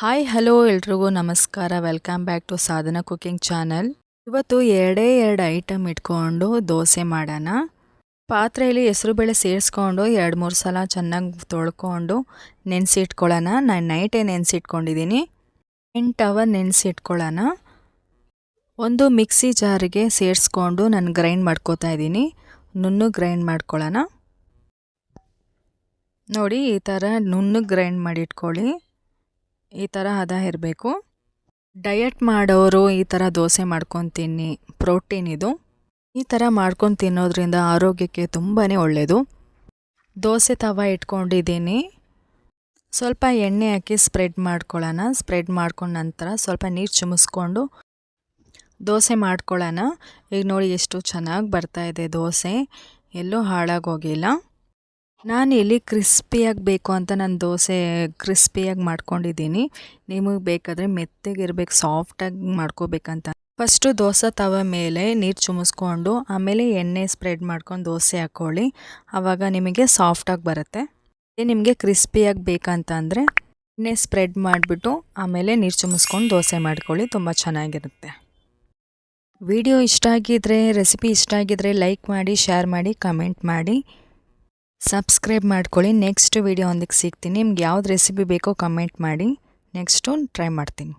Hi hello ಎಲ್ರಿಗೂ ನಮಸ್ಕಾರ. Welcome back to Sadhana cooking channel. ಇವತ್ತು ಎರಡು ಐಟಮ್ ಇಟ್ಕೊಂಡು ದೋಸೆ ಮಾಡೋಣ. ಪಾತ್ರೆಯಲ್ಲಿ ಹೆಸರುಬೇಳೆ ಸೇರಿಸ್ಕೊಂಡು 2-3 ಸಲ ಚೆನ್ನಾಗಿ ತೊಳ್ಕೊಂಡು ನೆನೆಸಿಟ್ಕೊಳ್ಳೋಣ. ನಾನು ನೈಟೇ ನೆನೆಸಿಟ್ಕೊಂಡಿದ್ದೀನಿ. 8 ಅವರ್ ನೆನೆಸಿಟ್ಕೊಳ್ಳೋಣ. ಒಂದು ಮಿಕ್ಸಿ ಜಾರಿಗೆ ಸೇರಿಸ್ಕೊಂಡು ನಾನು ಗ್ರೈಂಡ್ ಮಾಡ್ಕೋತಾ ಇದ್ದೀನಿ. ನುಣ್ಣಗೆ ಗ್ರೈಂಡ್ ಮಾಡ್ಕೊಳ್ಳೋಣ. ನೋಡಿ, ಈ ಥರ ನುಣ್ಣಗೆ ಗ್ರೈಂಡ್ ಮಾಡಿಟ್ಕೊಳ್ಳಿ. ಈ ಥರ ಹದ ಇರಬೇಕು. ಡಯಟ್ ಮಾಡೋರು ಈ ಥರ ದೋಸೆ ಮಾಡ್ಕೊಂಡು ತಿನ್ನಿ, ಪ್ರೋಟೀನ್ ಇದು. ಈ ಥರ ಮಾಡ್ಕೊಂಡು ತಿನ್ನೋದ್ರಿಂದ ಆರೋಗ್ಯಕ್ಕೆ ತುಂಬಾ ಒಳ್ಳೆಯದು. ದೋಸೆ ತವ ಇಟ್ಕೊಂಡಿದ್ದೀನಿ. ಸ್ವಲ್ಪ ಎಣ್ಣೆ ಹಾಕಿ ಸ್ಪ್ರೆಡ್ ಮಾಡ್ಕೊಳ್ಳೋಣ. ಸ್ಪ್ರೆಡ್ ಮಾಡ್ಕೊಂಡ ನಂತರ ಸ್ವಲ್ಪ ನೀರು ಚಿಮಿಸ್ಕೊಂಡು ದೋಸೆ ಮಾಡ್ಕೊಳ್ಳೋಣ. ಈಗ ನೋಡಿ ಎಷ್ಟು ಚೆನ್ನಾಗಿ ಬರ್ತಾಯಿದೆ ದೋಸೆ, ಎಲ್ಲೂ ಹಾಳಾಗೋಗಿಲ್ಲ. ನಾನು ಇಲ್ಲಿ ಕ್ರಿಸ್ಪಿಯಾಗಿ ಬೇಕು ಅಂತ ನಾನು ದೋಸೆ ಕ್ರಿಸ್ಪಿಯಾಗಿ ಮಾಡ್ಕೊಂಡಿದ್ದೀನಿ. ನಿಮಗೆ ಬೇಕಾದರೆ ಮೆತ್ತಗಿರ್ಬೇಕು, ಸಾಫ್ಟಾಗಿ ಮಾಡ್ಕೋಬೇಕಂತ ಫಸ್ಟು ದೋಸೆ ತವ ಮೇಲೆ ನೀರು ಚಿಮಿಸ್ಕೊಂಡು ಆಮೇಲೆ ಎಣ್ಣೆ ಸ್ಪ್ರೆಡ್ ಮಾಡ್ಕೊಂಡು ದೋಸೆ ಹಾಕ್ಕೊಳ್ಳಿ. ಆವಾಗ ನಿಮಗೆ ಸಾಫ್ಟಾಗಿ ಬರುತ್ತೆ. ನಿಮಗೆ ಕ್ರಿಸ್ಪಿಯಾಗಿ ಬೇಕಂತ ಅಂದರೆ ಎಣ್ಣೆ ಸ್ಪ್ರೆಡ್ ಮಾಡಿಬಿಟ್ಟು ಆಮೇಲೆ ನೀರು ಚಿಮಿಸ್ಕೊಂಡು ದೋಸೆ ಮಾಡ್ಕೊಳ್ಳಿ, ತುಂಬ ಚೆನ್ನಾಗಿರುತ್ತೆ. ವಿಡಿಯೋ ಇಷ್ಟ ಆಗಿದ್ದರೆ, ರೆಸಿಪಿ ಇಷ್ಟ ಆಗಿದ್ದರೆ ಲೈಕ್ ಮಾಡಿ, ಶೇರ್ ಮಾಡಿ, ಕಮೆಂಟ್ ಮಾಡಿ, ಸಬ್ಸ್ಕ್ರೈಬ್ ಮಾಡ್ಕೊಳ್ಳಿ. ನೆಕ್ಸ್ಟ್ ವಿಡಿಯೋ ಒಂದಕ್ಕೆ ಸಿಗ್ತೀನಿ. ನಿಮ್ಗೆ ಯಾವ್ದು ರೆಸಿಪಿ ಬೇಕೋ ಕಮೆಂಟ್ ಮಾಡಿ, ನೆಕ್ಸ್ಟು ಟ್ರೈ ಮಾಡ್ತೀನಿ.